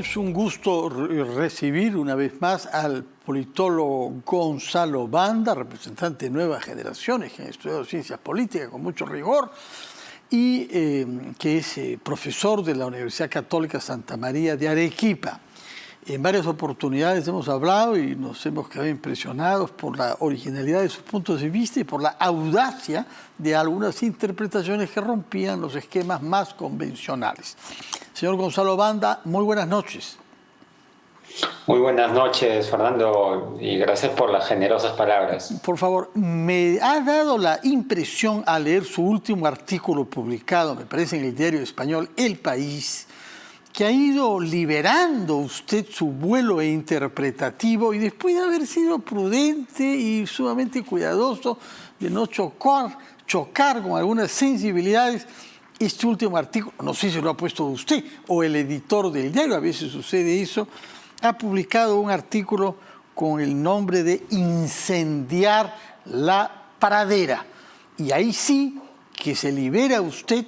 Es un gusto recibir una vez más al politólogo Gonzalo Banda, representante de Nuevas Generaciones, que ha estudiado ciencias políticas con mucho rigor, y que es profesor de la Universidad Católica Santa María de Arequipa. En varias oportunidades hemos hablado y nos hemos quedado impresionados por la originalidad de sus puntos de vista y por la audacia de algunas interpretaciones que rompían los esquemas más convencionales. Señor Gonzalo Banda, muy buenas noches. Muy buenas noches, Fernando, y gracias por las generosas palabras. Por favor, me ha dado la impresión al leer su último artículo publicado, me parece, en el diario español El País, que ha ido liberando usted su vuelo interpretativo y después de haber sido prudente y sumamente cuidadoso de no chocar con algunas sensibilidades, este último artículo, no sé si lo ha puesto usted o el editor del diario, a veces sucede eso, ha publicado un artículo con el nombre de Incendiar la Pradera. Y ahí sí que se libera usted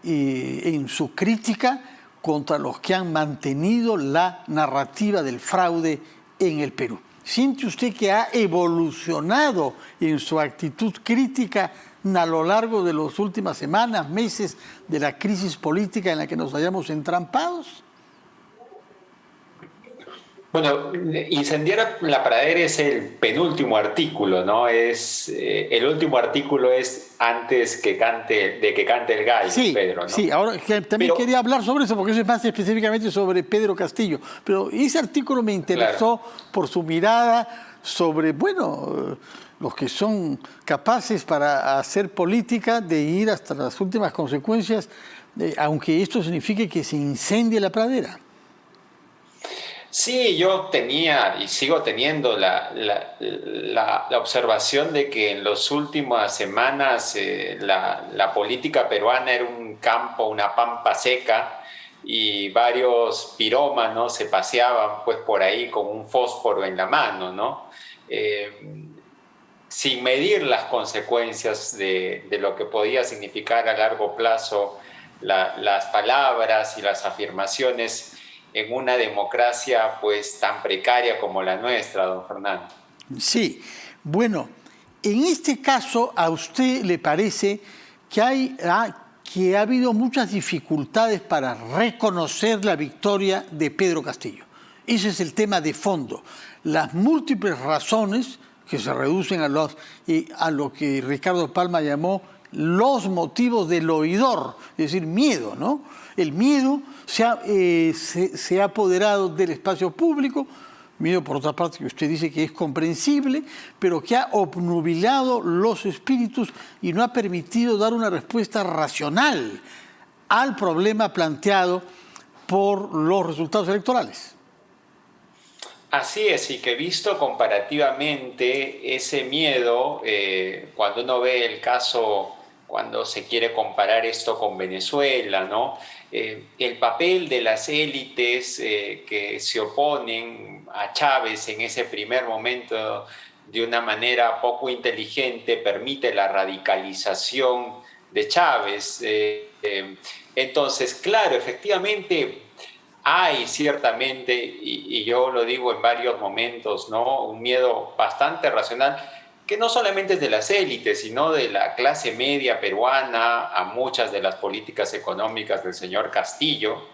en su crítica contra los que han mantenido la narrativa del fraude en el Perú. ¿Siente usted que ha evolucionado en su actitud crítica a lo largo de las últimas semanas, meses de la crisis política en la que nos hayamos entrampados? Bueno, Incendiar la Pradera es el penúltimo artículo, ¿no? El último artículo es antes de que cante el gallo, sí, Pedro, ¿no? Sí, ahora también quería hablar sobre eso, porque eso es más específicamente sobre Pedro Castillo. Pero ese artículo me interesó por su mirada sobre, bueno, los que son capaces para hacer política de ir hasta las últimas consecuencias, aunque esto signifique que se incendie la pradera. Sí, yo tenía y sigo teniendo la observación de que en las últimas semanas la política peruana era un campo, una pampa seca, y varios pirómanos se paseaban pues por ahí con un fósforo en la mano, ¿no? Sin medir las consecuencias de lo que podía significar a largo plazo las palabras y las afirmaciones en una democracia pues tan precaria como la nuestra, don Fernando. Sí, bueno, en este caso a usted le parece que ha habido muchas dificultades para reconocer la victoria de Pedro Castillo. Ese es el tema de fondo. Las múltiples razones que se reducen a lo que Ricardo Palma llamó los motivos del oidor, es decir, miedo, ¿no? El miedo se ha apoderado del espacio público, miedo por otra parte que usted dice que es comprensible, pero que ha obnubilado los espíritus y no ha permitido dar una respuesta racional al problema planteado por los resultados electorales. Así es, y que visto comparativamente ese miedo, cuando uno ve el caso, cuando se quiere comparar esto con Venezuela, ¿no? El papel de las élites que se oponen a Chávez en ese primer momento de una manera poco inteligente permite la radicalización de Chávez. Entonces, claro, efectivamente hay ciertamente, y yo lo digo en varios momentos, ¿no? Un miedo bastante racional, que no solamente es de las élites, sino de la clase media peruana a muchas de las políticas económicas del señor Castillo,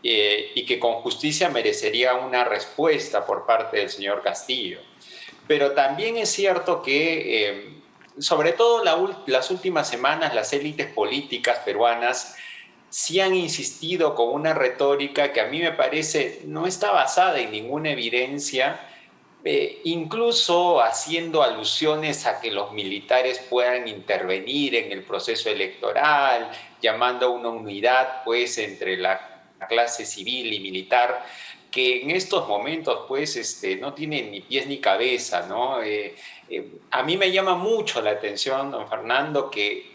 y que con justicia merecería una respuesta por parte del señor Castillo. Pero también es cierto que, sobre todo las últimas semanas, las élites políticas peruanas sí han insistido con una retórica que a mí me parece no está basada en ninguna evidencia, incluso haciendo alusiones a que los militares puedan intervenir en el proceso electoral, llamando a una unidad pues entre la clase civil y militar, que en estos momentos pues no tienen ni pies ni cabeza, ¿no? A mí me llama mucho la atención, don Fernando, que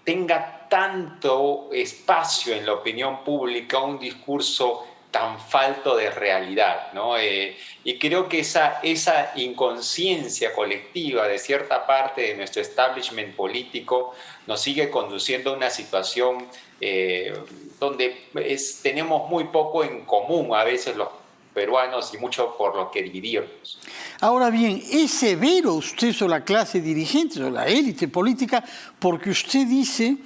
tenga tanto espacio en la opinión pública un discurso tan falto de realidad, ¿no? Y creo que esa inconsciencia colectiva de cierta parte de nuestro establishment político nos sigue conduciendo a una situación donde tenemos muy poco en común a veces los peruanos y mucho por lo que dividirnos. Ahora bien, es severo usted sobre la clase dirigente, sobre la élite política, porque usted dice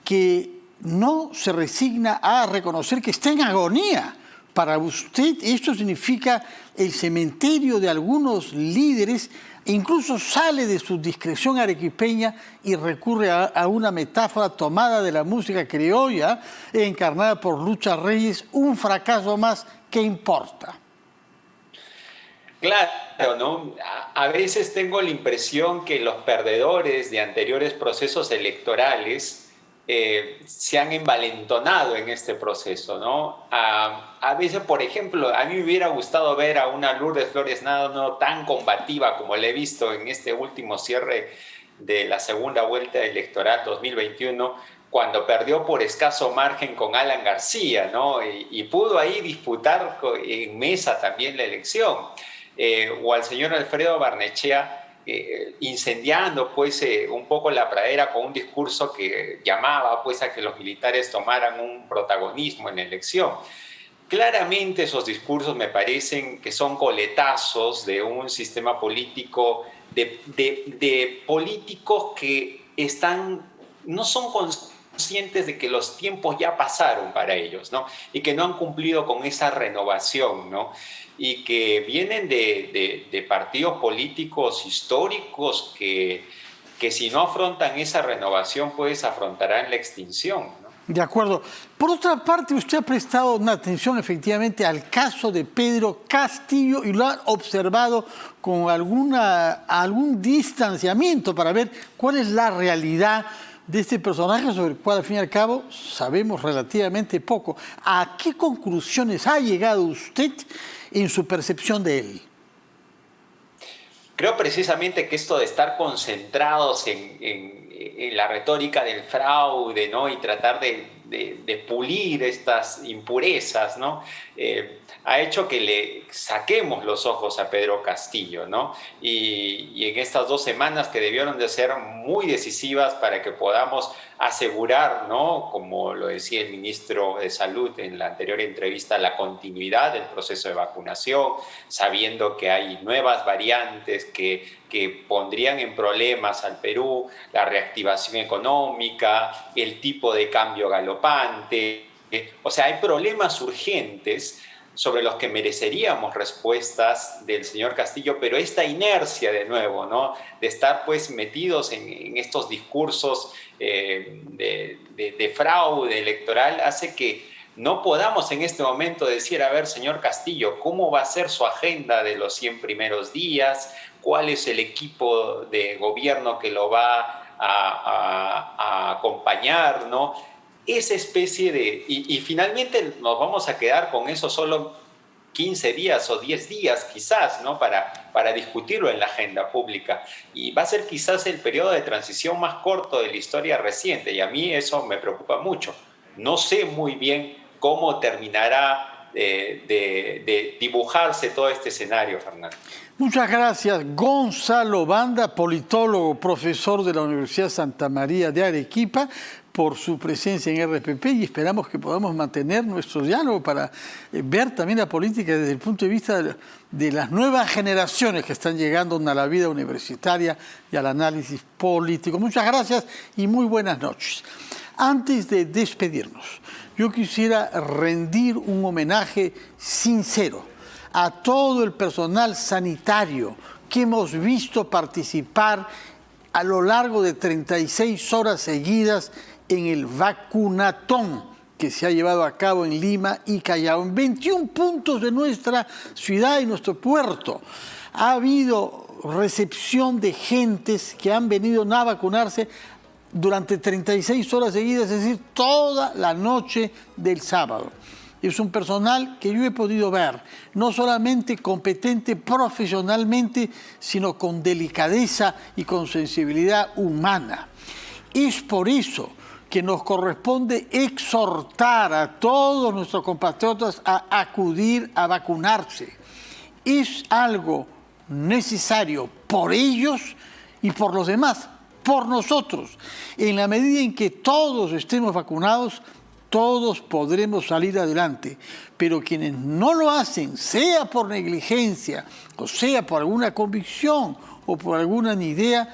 que no se resigna a reconocer que está en agonía. Para usted esto significa el cementerio de algunos líderes e incluso sale de su discreción arequipeña y recurre a una metáfora tomada de la música criolla encarnada por Lucha Reyes, un fracaso más, ¿qué importa? Claro, ¿no? A veces tengo la impresión que los perdedores de anteriores procesos electorales se han envalentonado en este proceso, ¿no? A veces, por ejemplo, a mí me hubiera gustado ver a una Lourdes Flores no tan combativa como la he visto en este último cierre de la segunda vuelta electoral 2021, cuando perdió por escaso margen con Alan García, ¿no? Y pudo ahí disputar en mesa también la elección. O al señor Alfredo Barnechea, incendiando pues un poco la pradera con un discurso que llamaba pues a que los militares tomaran un protagonismo en la elección. Claramente esos discursos me parecen que son coletazos de un sistema político, de políticos que no son conscientes de que los tiempos ya pasaron para ellos, ¿no? Y que no han cumplido con esa renovación, ¿no? Y que vienen de partidos políticos históricos que si no afrontan esa renovación, pues afrontarán la extinción, ¿no? De acuerdo. Por otra parte, usted ha prestado una atención efectivamente al caso de Pedro Castillo y lo ha observado con algún distanciamiento para ver cuál es la realidad de este personaje sobre el cual, al fin y al cabo, sabemos relativamente poco. ¿A qué conclusiones ha llegado usted en su percepción de él? Creo precisamente que esto de estar concentrados en la retórica del fraude, ¿no? Y tratar de pulir estas impurezas, ¿no? Ha hecho que le saquemos los ojos a Pedro Castillo, ¿no? Y en estas 2 semanas que debieron de ser muy decisivas para que podamos asegurar, ¿no? Como lo decía el ministro de Salud en la anterior entrevista, la continuidad del proceso de vacunación, sabiendo que hay nuevas variantes que pondrían en problemas al Perú, la reactivación económica, el tipo de cambio galopante. O sea, hay problemas urgentes sobre los que mereceríamos respuestas del señor Castillo, pero esta inercia de nuevo, ¿no? De estar pues metidos en estos discursos de fraude electoral hace que no podamos en este momento decir, a ver, señor Castillo, ¿cómo va a ser su agenda de los 100 primeros días? ¿Cuál es el equipo de gobierno que lo va a acompañar, ¿no? Esa especie de... Y finalmente nos vamos a quedar con eso solo 15 días o 10 días quizás, ¿no? Para discutirlo en la agenda pública. Y va a ser quizás el periodo de transición más corto de la historia reciente, y a mí eso me preocupa mucho. No sé muy bien cómo terminará de dibujarse todo este escenario, Fernando. Muchas gracias, Gonzalo Banda, politólogo, profesor de la Universidad Santa María de Arequipa, por su presencia en RPP, y esperamos que podamos mantener nuestro diálogo para ver también la política desde el punto de vista de las nuevas generaciones que están llegando a la vida universitaria y al análisis político. Muchas gracias y muy buenas noches. Antes de despedirnos, yo quisiera rendir un homenaje sincero a todo el personal sanitario que hemos visto participar a lo largo de 36 horas seguidas en el vacunatón que se ha llevado a cabo en Lima y Callao, en 21 puntos de nuestra ciudad y nuestro puerto. Ha habido recepción de gentes que han venido a vacunarse durante 36 horas seguidas, es decir, toda la noche del sábado. Es un personal que yo he podido ver, no solamente competente profesionalmente, sino con delicadeza y con sensibilidad humana. Es por eso que nos corresponde exhortar a todos nuestros compatriotas a acudir a vacunarse. Es algo necesario por ellos y por los demás, por nosotros. En la medida en que todos estemos vacunados, todos podremos salir adelante, pero quienes no lo hacen, sea por negligencia, o sea por alguna convicción, o por alguna idea,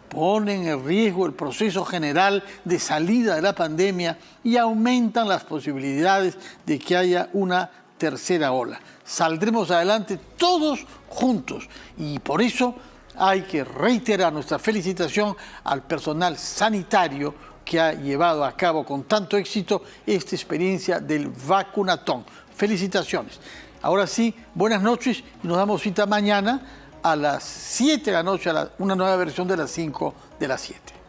ponen en riesgo el proceso general de salida de la pandemia y aumentan las posibilidades de que haya una tercera ola. Saldremos adelante todos juntos y por eso hay que reiterar nuestra felicitación al personal sanitario que ha llevado a cabo con tanto éxito esta experiencia del vacunatón. Felicitaciones. Ahora sí, buenas noches y nos damos cita mañana a las 7 de la noche, una nueva versión de las 5 de las 7.